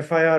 FIR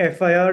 FIR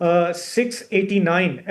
689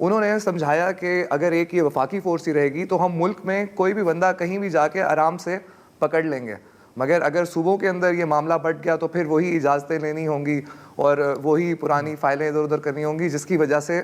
انہوں نے سمجھایا کہ اگر ایک یہ وفاقی فورس ہی رہے گی تو ہم ملک میں کوئی بھی بندہ کہیں بھی جا کے آرام سے پکڑ لیں گے، مگر اگر صوبوں کے اندر یہ معاملہ بٹ گیا تو پھر وہی اجازتیں لینی ہوں گی اور وہی پرانی فائلیں ادھر ادھر کرنی ہوں گی، جس کی وجہ سے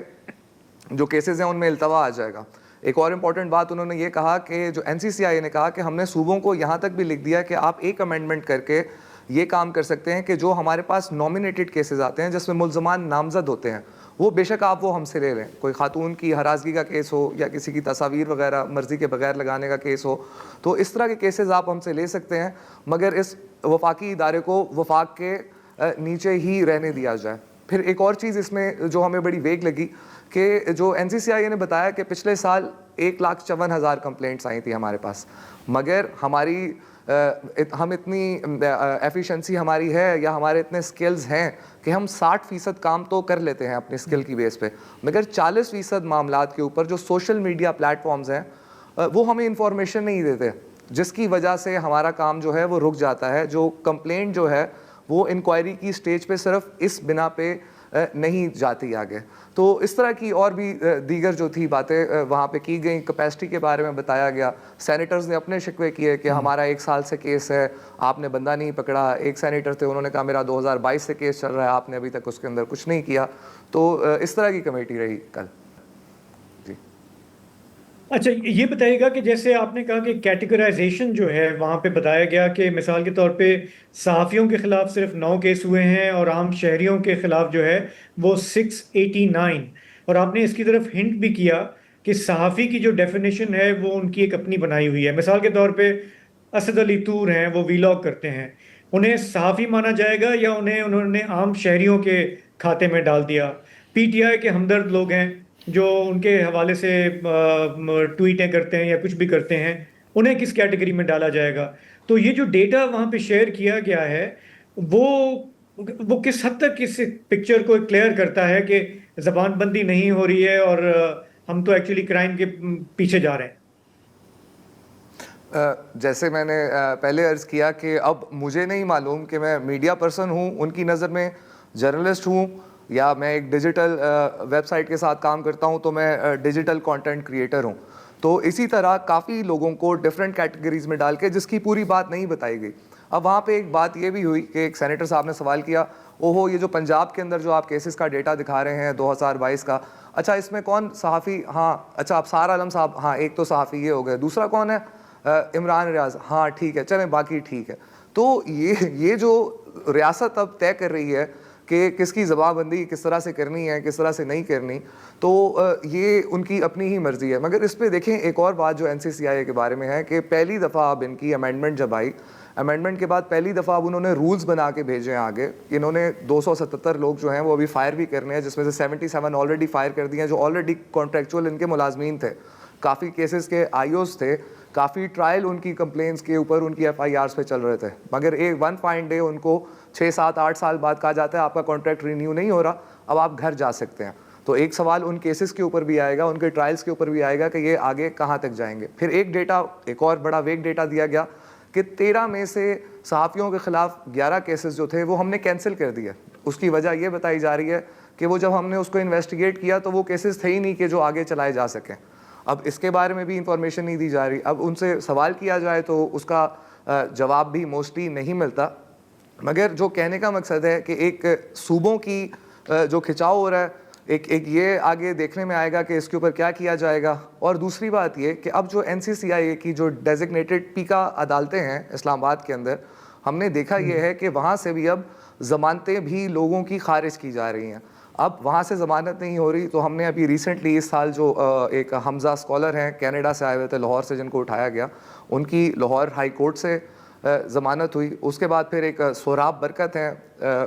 جو کیسز ہیں ان میں التوا آ جائے گا۔ ایک اور امپورٹنٹ بات انہوں نے یہ کہا کہ جو NCCI نے کہا کہ ہم نے صوبوں کو یہاں تک بھی لکھ دیا کہ آپ ایک امینڈمنٹ کر کے یہ کام کر سکتے ہیں کہ جو ہمارے پاس نامینیٹڈ کیسز آتے ہیں جس میں ملزمان نامزد ہوتے ہیں، وہ بے شک آپ وہ ہم سے لے لیں، کوئی خاتون کی ہراسگی کا کیس ہو یا کسی کی تصاویر وغیرہ مرضی کے بغیر لگانے کا کیس ہو، تو اس طرح کے کیسز آپ ہم سے لے سکتے ہیں، مگر اس وفاقی ادارے کو وفاق کے نیچے ہی رہنے دیا جائے۔ پھر ایک اور چیز اس میں جو ہمیں بڑی ویگ لگی کہ جو NCCI نے بتایا کہ پچھلے سال 1,54,000 کمپلینٹس آئی تھی ہمارے پاس، مگر ہماری ہم اتنی ایفیشنسی ہماری ہے یا ہمارے اتنے سکلز ہیں کہ ہم 60% کام تو کر لیتے ہیں اپنی سکل کی بیس پہ، مگر 40% معاملات کے اوپر جو سوشل میڈیا پلیٹ فارمز ہیں وہ ہمیں انفارمیشن نہیں دیتے، جس کی وجہ سے ہمارا کام جو ہے وہ رک جاتا ہے۔ جو کمپلینٹ جو ہے وہ انکوائری کی سٹیج پہ صرف اس بنا پہ نہیں جاتی آگے۔ تو اس طرح کی اور بھی دیگر جو تھی باتیں وہاں پہ کی گئیں، کیپیسٹی کے بارے میں بتایا گیا، سینیٹرز نے اپنے شکوے کیے کہ ہمارا 1 سال سے کیس ہے، آپ نے بندہ نہیں پکڑا۔ ایک سینیٹر تھے، انہوں نے کہا میرا 2022 سے کیس چل رہا ہے، آپ نے ابھی تک اس کے اندر کچھ نہیں کیا۔ تو اس طرح کی کمیٹی رہی کل۔ جی اچھا یہ بتائیے گا کہ جیسے آپ نے کہا کہ کیٹیگرائزیشن جو ہے وہاں پہ بتایا گیا کہ مثال کے طور پہ صحافیوں کے خلاف صرف 9 کیس ہوئے ہیں اور عام شہریوں کے خلاف جو ہے وہ 689، اور آپ نے اس کی طرف ہنٹ بھی کیا کہ صحافی کی جو ڈیفینیشن ہے وہ ان کی ایک اپنی بنائی ہوئی ہے۔ مثال کے طور پہ اسد علی طور ہیں، وہ ویلاگ کرتے ہیں، انہیں صحافی مانا جائے گا یا انہوں نے عام شہریوں کے کھاتے میں ڈال دیا؟ PTI کے ہمدرد لوگ ہیں جو ان کے حوالے سے ٹویٹیں کرتے ہیں یا کچھ بھی کرتے ہیں، انہیں کس کیٹیگری میں ڈالا جائے گا؟ تو یہ جو ڈیٹا وہاں پہ شیئر کیا گیا ہے وہ وہ کس حد تک اس پکچر کو کلیئر کرتا ہے کہ زبان بندی نہیں ہو رہی ہے اور ہم تو ایکچولی کرائم کے پیچھے جا رہے ہیں؟ جیسے میں نے پہلے عرض کیا کہ اب مجھے نہیں معلوم کہ میں میڈیا پرسن ہوں ان کی نظر میں، جرنلسٹ ہوں، یا میں ایک ڈیجیٹل ویب سائٹ کے ساتھ کام کرتا ہوں تو میں ڈیجیٹل کانٹینٹ کریٹر ہوں۔ تو اسی طرح کافی لوگوں کو ڈفرینٹ کیٹیگریز میں ڈال کے جس کی پوری بات نہیں بتائی گئی۔ اب وہاں پہ ایک بات یہ بھی ہوئی کہ ایک سینیٹر صاحب نے سوال کیا، اوہو یہ جو پنجاب کے اندر جو آپ کیسز کا ڈیٹا دکھا رہے ہیں 2022 کا، اچھا اس میں کون صحافی؟ ہاں اچھا ابصار عالم صاحب، ہاں ایک تو صحافی یہ ہو گئے، دوسرا کون ہے؟ عمران ریاض، ہاں ٹھیک ہے چلیں باقی ٹھیک ہے۔ تو یہ جو ریاست اب طے کر رہی ہے کہ کس کی زبان بندی کس طرح سے کرنی ہے، کس طرح سے نہیں کرنی، تو یہ ان کی اپنی ہی مرضی ہے۔ مگر اس پہ دیکھیں ایک اور بات جو NCCI کے بارے میں ہے کہ پہلی دفعہ اب ان کی امینڈمنٹ جب آئی، امینڈمنٹ کے بعد پہلی دفعہ اب انہوں نے رولز بنا کے بھیجے ہیں آگے۔ انہوں نے 277 لوگ جو ہیں وہ ابھی فائر بھی کرنے ہیں، جس میں سے 77 آلریڈی فائر کر دیے ہیں جو آلریڈی کانٹریکچوئل ان کے ملازمین تھے۔ کافی کیسز کے IOs تھے، کافی ٹرائل ان کی کمپلینس کے اوپر ان کی FIRs پہ چل رہے تھے، مگر ایک 1 فائن ڈے ان کو 6 7 8 سال بعد کہا جاتا ہے آپ کا کانٹریکٹ رینیو نہیں ہو رہا، اب آپ گھر جا سکتے ہیں۔ تو ایک سوال ان کیسز کے اوپر بھی آئے گا، ان کے ٹرائلز کے اوپر بھی آئے گا کہ یہ آگے کہاں تک جائیں گے۔ پھر ایک ڈیٹا، ایک اور بڑا ویگ ڈیٹا دیا گیا کہ 13 میں سے صحافیوں کے خلاف 11 کیسز جو تھے وہ ہم نے کینسل کر دیے۔ اس کی وجہ یہ بتائی جا رہی ہے کہ وہ جب ہم نے اس کو انویسٹیگیٹ کیا تو وہ کیسز تھے ہی نہیں کہ جو آگے چلائے جا سکیں۔ اب اس کے بارے میں بھی انفارمیشن نہیں دی جا رہی۔ اب ان سے سوال کیا جائے تو اس کا جواب بھی موسٹلی نہیں ملتا۔ مگر جو کہنے کا مقصد ہے کہ ایک صوبوں کی جو کھچاؤ ہو رہا ہے، ایک یہ آگے دیکھنے میں آئے گا کہ اس کے اوپر کیا کیا جائے گا۔ اور دوسری بات یہ کہ اب جو NCCI کی جو ڈیزگنیٹڈ پیکا عدالتیں ہیں اسلام آباد کے اندر، ہم نے دیکھا یہ ہے کہ وہاں سے بھی اب ضمانتیں بھی لوگوں کی خارج کی جا رہی ہیں۔ اب وہاں سے ضمانت نہیں ہو رہی تو ہم نے ابھی ریسنٹلی اس سال جو ایک حمزہ اسکالر ہیں کینیڈا سے آئے ہوئے تھے لاہور سے، جن کو اٹھایا گیا، ان کی لاہور ہائی کورٹ سے ضمانت ہوئی۔ اس کے بعد پھر ایک سوراب برکت ہیں،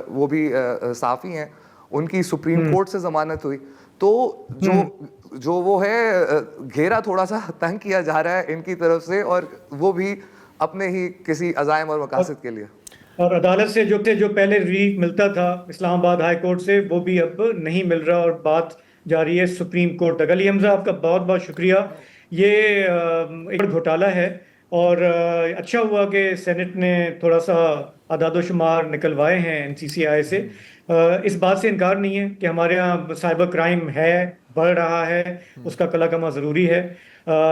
وہ بھی صحافی ہیں، ان کی سپریم کورٹ سے ضمانت ہوئی۔ تو جو وہ ہے گھیرا تھوڑا سا تنگ کیا جا رہا ہے ان کی طرف سے، اور وہ بھی اپنے ہی کسی عزائم اور مقاصد کے لیے۔ اور عدالت سے جو پہلے ریلیف ملتا تھا اسلام آباد ہائی کورٹ سے، وہ بھی اب نہیں مل رہا اور بات جاری ہے سپریم کورٹ تک۔ علی حمزہ آپ کا بہت بہت شکریہ۔ یہ ایک گھوٹالہ ہے، اور اچھا ہوا کہ سینٹ نے تھوڑا سا اعداد و شمار نکلوائے ہیں NCCI سے۔ اس بات سے انکار نہیں ہے کہ ہمارے ہاں سائبر کرائم ہے، بڑھ رہا ہے، اس کا کلا کما ضروری ہے،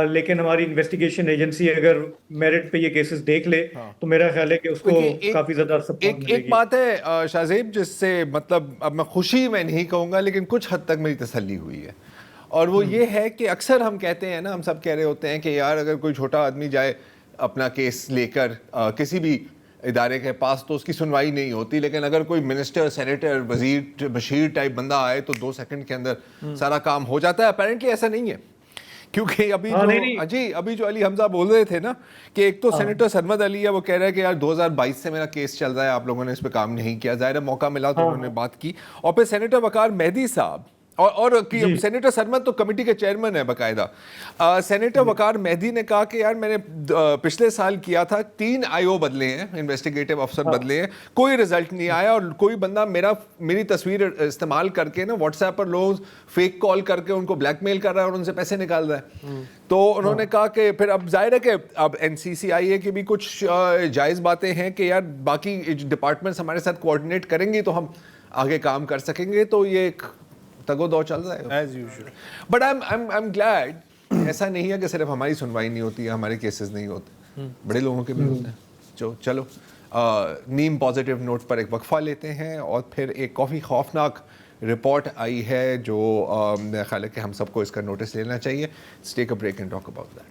لیکن ہماری انویسٹیگیشن ایجنسی اگر میرٹ پہ یہ کیسز دیکھ لے تو میرا خیال ہے کہ اس کو دیکھیے کافی زیادہ سپورٹ ملے ایک گی۔ بات ہے شاہ زیب، جس سے مطلب اب میں خوشی میں نہیں کہوں گا لیکن کچھ حد تک میری تسلی ہوئی ہے، اور وہ یہ ہے کہ اکثر ہم کہتے ہیں نا، ہم سب کہہ رہے ہوتے ہیں کہ یار اگر کوئی چھوٹا آدمی جائے اپنا کیس لے کر کسی بھی ادارے کے پاس تو اس کی سنوائی نہیں ہوتی، لیکن اگر کوئی منسٹر، سینیٹر، وزیر، بشیر ٹائپ بندہ آئے تو 2 سیکنڈ کے اندر سارا کام ہو جاتا ہے۔ اپیرنٹلی ایسا نہیں ہے، کیونکہ ابھی جو علی حمزہ بول رہے تھے نا کہ ایک تو سینیٹر سرمد علی ہے، وہ کہہ رہا ہے کہ یار 2022 سے میرا کیس چل رہا ہے، آپ لوگوں نے اس پہ کام نہیں کیا، ظاہر ہے موقع ملا تو انہوں نے بات کی۔ اور پھر سینیٹر وقار مہدی صاحب اور سینیٹر سرمد تو کمیٹی کے چیئرمین ہے باقاعدہ، سینیٹر وقار مہدی نے کہا کہ یار میں نے پچھلے سال کیا تھا، 3 IO بدلے ہیں، انویسٹیگیٹو افسر بدلے ہیں، کوئی رزلٹ نہیں آیا، اور کوئی بندہ میری تصویر استعمال کر کے نا واٹس ایپ پر لوگ فیک کال کر کے ان کو بلیک میل کر رہا ہے اور ان سے پیسے نکال رہا ہے۔ تو انہوں نے کہا کہ پھر اب ظاہر ہے کہ اب NCCIA کی بھی کچھ جائز باتیں ہیں کہ یار باقی ڈپارٹمنٹس ہمارے ساتھ کوآرڈینیٹ کریں گی تو ہم آگے کام کر سکیں گے، تو یہ ایک تگو دو چل رہا ہے as usual. But I'm glad ایسا نہیں ہے کہ صرف ہماری سنوائی نہیں ہوتی ہے، ہمارے کیسز نہیں ہوتے، بڑے لوگوں کے بھی ہوتے ہیں۔ چلو نیم پازیٹیو نوٹ پر ایک وقفہ لیتے ہیں، اور پھر ایک کافی خوفناک رپورٹ آئی ہے جو میرا خیال ہے کہ ہم سب کو اس کا نوٹس لینا چاہیے۔ Let's take a break and talk about that.